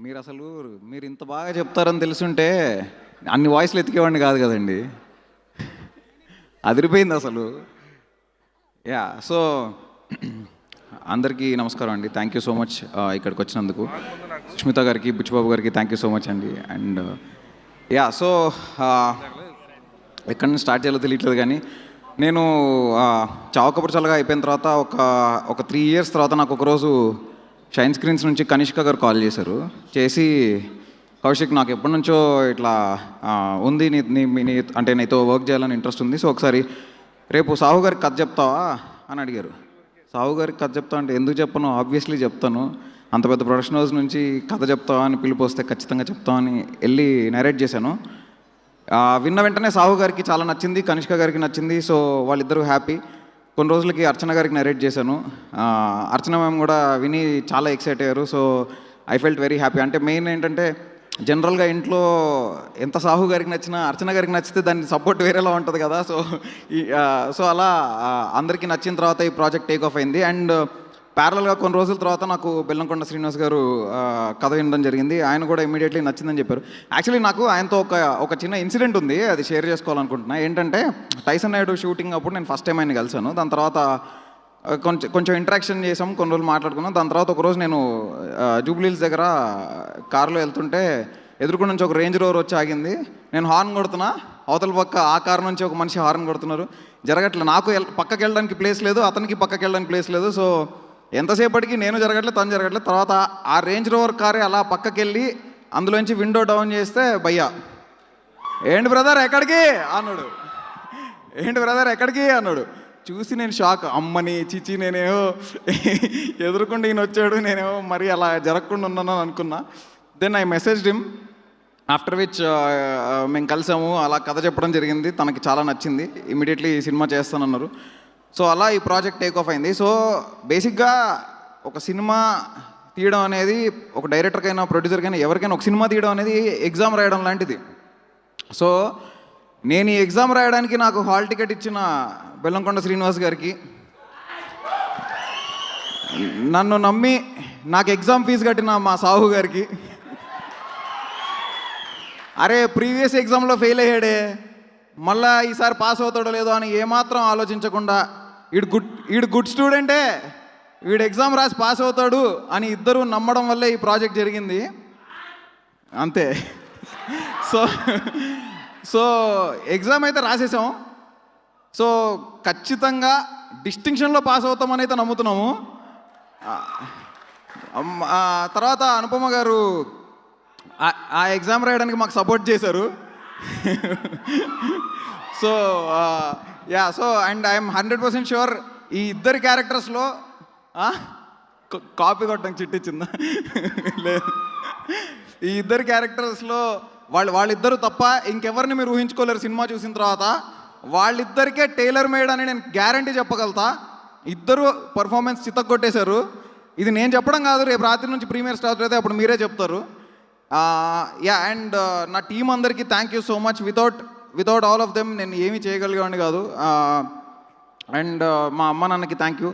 మీరసలు మీరు ఇంత బాగా చెప్తారని తెలుసుంటే అన్ని వాయిస్లు ఎతికేవాడిని కాదు కదండి. అదిరిపోయింది అసలు. యా సో అందరికీ నమస్కారం అండి. థ్యాంక్ యూ సో మచ్ ఇక్కడికి వచ్చినందుకు. సుష్మిత గారికి, బుచ్చిబాబు గారికి థ్యాంక్ యూ సో మచ్ అండి. అండ్ యా సో ఎక్కడి నుంచి స్టార్ట్ చేయాలో తెలియట్లేదు, కానీ నేను చావు కబుర్ చల్లగా అయిపోయిన తర్వాత ఒక 3 years తర్వాత నాకు ఒకరోజు షైన్ స్క్రీన్స్ నుంచి కనిష్క గారు కాల్ చేసి, కౌశిక్ నాకు ఎప్పటి నుంచో ఇట్లా ఉంది అంటే నీతో వర్క్ చేయాలని ఇంట్రెస్ట్ ఉంది, సో ఒకసారి రేపు సాహు గారికి కథ చెప్తావా అని అడిగారు. సాహు గారికి కథ చెప్తా అంటే ఎందుకు చెప్పను, ఆబ్వియస్లీ చెప్తాను, అంత పెద్ద ప్రొడక్షన్ హౌస్ నుంచి కథ చెప్తావా అని పిలుపు వస్తే ఖచ్చితంగా చెప్తామని వెళ్ళి నరేట్ చేశాను. విన్న వెంటనే సాహు గారికి చాలా నచ్చింది, కనిష్క గారికి నచ్చింది, సో వాళ్ళిద్దరూ హ్యాపీ. కొన్ని రోజులకి అర్చన గారికి నరేట్ చేశాను. అర్చన మ్యామ్ కూడా విని చాలా ఎక్సైట్ అయ్యారు. So I felt very happy. అంటే మెయిన్ ఏంటంటే జనరల్గా ఇంట్లో ఎంత సాహు గారికి నచ్చినా అర్చన గారికి నచ్చితే దాని సపోర్ట్ వేరేలా ఉంటుంది కదా. సో అలా అందరికీ నచ్చిన తర్వాత ఈ ప్రాజెక్ట్ టేక్ ఆఫ్ అయింది. అండ్ ప్యారల్గా కొన్ని రోజుల తర్వాత నాకు బెల్లంకొండ శ్రీనివాస్ గారు కథ వినడం జరిగింది. ఆయన కూడా ఇమీడియట్లీ నచ్చిందని చెప్పారు. యాక్చువల్లీ నాకు ఆయనతో ఒక చిన్న ఇన్సిడెంట్ ఉంది, అది షేర్ చేసుకోవాలనుకుంటున్నా. ఏంటంటే టైసన్ నాయుడు షూటింగ్ అప్పుడు నేను ఫస్ట్ టైం ఆయన కలిసాను. దాని తర్వాత కొంచెం ఇంటరాక్షన్ చేసాం, కొన్ని రోజులు మాట్లాడుకున్నాం. దాని తర్వాత ఒకరోజు నేను జూబ్లీహిల్స్ దగ్గర కారులో వెళ్తుంటే ఎదురుకుండా నుంచి ఒక రేంజ్ రోవర్ వచ్చి ఆగింది. నేను హార్న్ కొడుతున్నా, అవతల పక్క ఆ కారు నుంచి ఒక మనిషి హార్న్ కొడుతున్నారు. జరగట్లేదు, నాకు పక్కకి వెళ్ళడానికి ప్లేస్ లేదు, అతనికి పక్కకి వెళ్ళడానికి ప్లేస్ లేదు. సో ఎంతసేపటికి నేను జరగట్లేదు, తను జరగట్లేదు. తర్వాత ఆ రేంజ్ రోవర్ కారే అలా పక్కకి వెళ్ళి అందులోంచి విండో డౌన్ చేస్తే, భయ్యా ఏంటి బ్రదర్ ఎక్కడికి అన్నాడు. ఏంటి బ్రదర్ ఎక్కడికి అన్నాడు. చూసి నేను షాక్, అమ్మని చిచి, నేనేమో ఎదురుకుండా ఈయన వచ్చాడు, నేనేమో మరి అలా జరగకుండా ఉన్నాను అనుకున్నా. Then I messaged him, after which మేము కలిసాము, అలా కథ చెప్పడం జరిగింది. తనకి చాలా నచ్చింది, ఇమీడియట్లీ సినిమా చేస్తానన్నారు. సో అలా ఈ ప్రాజెక్ట్ టేక్ ఆఫ్ అయింది. సో బేసిక్గా ఒక సినిమా తీయడం అనేది ఒక డైరెక్టర్కైనా ప్రొడ్యూసర్కైనా ఎవరికైనా ఒక సినిమా తీయడం అనేది ఎగ్జామ్ రాయడం లాంటిది. సో నేను ఈ ఎగ్జామ్ రాయడానికి నాకు హాల్ టికెట్ ఇచ్చిన బెల్లంకొండ శ్రీనివాస్ గారికి, నన్ను నమ్మి నాకు ఎగ్జామ్ ఫీజు కట్టిన మా సాహు గారికి, అరే ప్రీవియస్ ఎగ్జామ్లో ఫెయిల్ అయ్యాడే మళ్ళా ఈసారి పాస్ అవుతాడో లేదో అని ఏమాత్రం ఆలోచించకుండా, వీడు గుడ్ స్టూడెంటే, వీడు ఎగ్జామ్ రాసి పాస్ అవుతాడు అని ఇద్దరు నమ్మడం వల్లే ఈ ప్రాజెక్ట్ జరిగింది, అంతే. సో ఎగ్జామ్ అయితే రాసేసాం. సో ఖచ్చితంగా డిస్టింక్షన్లో పాస్ అవుతామని అయితే నమ్ముతున్నాము. తర్వాత అనుపమ గారు ఆ ఎగ్జామ్ రాయడానికి మాకు సపోర్ట్ చేశారు. So yeah so and I'm 100% sure ఈ ఇద్దరి క్యారెక్టర్స్లో కాపీ కొట్టడం చిట్టించిందా లేదు, ఈ ఇద్దరు క్యారెక్టర్స్లో వాళ్ళిద్దరూ తప్ప ఇంకెవరిని మీరు ఊహించుకోలేరు. సినిమా చూసిన తర్వాత వాళ్ళిద్దరికే టైలర్ మేడ్ అని నేను గ్యారంటీ చెప్పగలుగుతా. ఇద్దరు పర్ఫార్మెన్స్ చిత్తగొట్టేశారు. ఇది నేను చెప్పడం కాదు, రేపు రాత్రి నుంచి ప్రీమియర్ స్టార్ట్ అయితే అప్పుడు మీరే చెప్తారు. యా అండ్ నా టీం అందరికీ thank you so much. Without all of them నేను ఏమీ చేయగలిగేవాడిని కాదు. అండ్ మా అమ్మ నాన్నకి థ్యాంక్ యూ,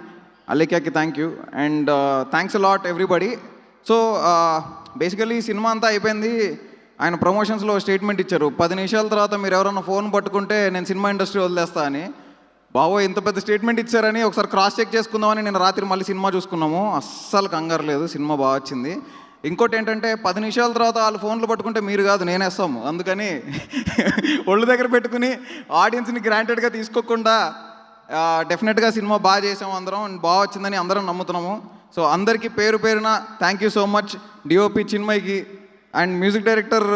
అలేఖ్యాకి thank you, and thanks a lot everybody. So basically cinema అంతా అయిపోయింది. ఆయన ప్రమోషన్స్లో స్టేట్మెంట్ ఇచ్చారు, 10 నిమిషాల తర్వాత మీరు ఎవరైనా ఫోన్ పట్టుకుంటే నేను సినిమా ఇండస్ట్రీ వదిలేస్తా అని. బావో ఇంత పెద్ద స్టేట్మెంట్ ఇచ్చారని ఒకసారి క్రాస్ చెక్ చేసుకుందామని నేను రాత్రి మళ్ళీ సినిమా చూసుకున్నాము. అస్సలు కంగారు లేదు, సినిమా బాగా వచ్చింది. ఇంకోటి ఏంటంటే 10 నిమిషాల తర్వాత వాళ్ళు ఫోన్లు పట్టుకుంటే మీరు కాదు నేనేస్తాము, అందుకని ఒళ్ళు దగ్గర పెట్టుకుని ఆడియన్స్ని గ్రాంటెడ్గా తీసుకోకుండా డెఫినెట్గా సినిమా బాగా చేసాము అందరం, బాగా వచ్చిందని అందరం నమ్ముతున్నాము. సో అందరికీ పేరు పేరున thank you so much. DOP చిన్మయ్కి అండ్ మ్యూజిక్ డైరెక్టర్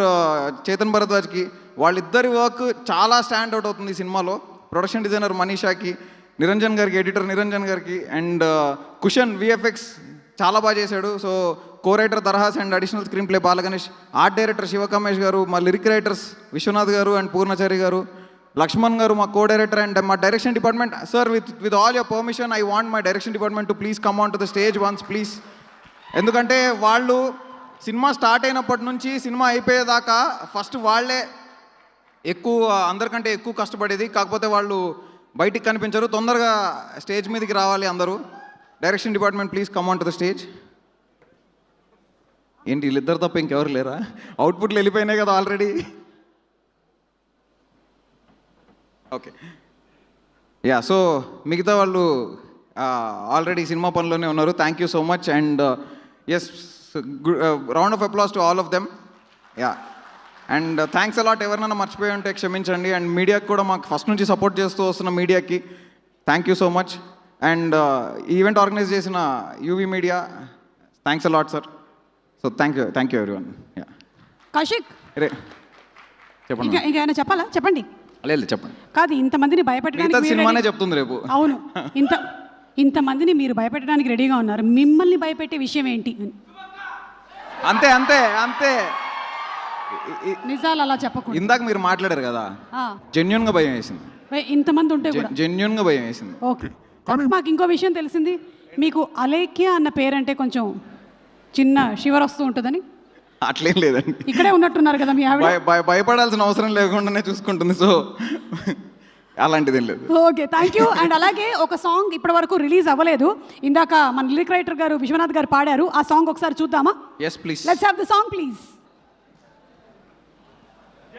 చేతన్ భరద్వాజ్కి, వాళ్ళిద్దరి వర్క్ చాలా స్టాండ్ అవుట్ అవుతుంది ఈ సినిమాలో. ప్రొడక్షన్ డిజైనర్ మనీషాకి, నిరంజన్ గారికి, ఎడిటర్ నిరంజన్ గారికి, అండ్ కుషన్ విఎఫ్ఎక్స్ చాలా బాగా చేశాడు. So co writer Darhas and additional screen play Balaganesh, art director Shivakamesh garu, మా లిరిక్ రైటర్స్ విశ్వనాథ్ గారు అండ్ పూర్ణచారి గారు, లక్ష్మణ్ గారు మా కో డైరెక్టర్, అండ్ మా direction department. Sir with all your permission I want my direction department to please come on to the stage once please. ఎందుకంటే వాళ్ళు cinema start అయినప్పటి నుంచి సినిమా అయిపోయేదాకా ఫస్ట్ వాళ్ళే అందరికంటే ఎక్కువ కష్టపడేది. కాకపోతే వాళ్ళు బయటికి కనిపించరు, తొందరగా స్టేజ్ మీదకి రావాలి అందరూ. Direction department please come on to the stage. ఏంటి వీళ్ళిద్దరు తప్ప ఇంకెవరు లేరా? అవుట్పుట్లు వెళ్ళిపోయినాయి కదా ఆల్రెడీ. ఓకే యా, సో మిగతా వాళ్ళు ఆల్రెడీ సినిమా పనిలోనే ఉన్నారు. Thank you so much and yes, round of applause to all of them. Yeah, and thanks a lot. ఎవరినైనా మర్చిపోయి ఉంటే క్షమించండి. అండ్ మీడియాకి కూడా మాకు ఫస్ట్ నుంచి సపోర్ట్ చేస్తూ వస్తున్న మీడియాకి thank you so much. And event organise చేసిన UV media, thanks a lot sir. So thank you everyone. Yeah Kaushik, రే చెప్పండి. ఇంకేమైనా చెప్పాలా? చెప్పండి. లేదు చెప్పండి. కాదు, ఇంతమందిని భయపెట్టడానికి సినిమానే చెప్తుంది రేపు. అవును, ఇంతమందిని మీరు భయపెట్టడానికి రెడీగా ఉన్నారు. మిమ్మల్ని భయపెట్టే విషయం ఏంటి? అంతే అంతే అంతే. నిజాలు అలా చెప్పకూడదు. ఇందాక మీరు మాట్లాడారు కదా, జెన్యున్గా భయం వేసింది. ఇంతమంది ఉంటే కూడా జెన్యున్గా భయం వేసింది. ఓకే. మాకు ఇంకో విషయం తెలిసింది, మీకు అలేఖ్య అన్న పేరంటే కొంచెం చిన్న షివర్ వస్తూ ఉంటుందని. అట్లేం లేదండి, ఇక్కడే ఉన్నట్టున్నారు కదా మీ ఆవిడ. భయపడాల్సిన అవసరం లేకుండానే చూసుకుంటుంది. సో అలాంటిది ఏం లేదు. Okay, thank you. అండ్ అలాగే ఒక సాంగ్ ఇప్పటి వరకు రిలీజ్ అవ్వలేదు. ఇందాక మన లిరిక్ రైటర్ గారు విశ్వనాథ్ గారు పాడారు. ఆ సాంగ్ ఒకసారి చూద్దామా? Yes please. Let's have the song please.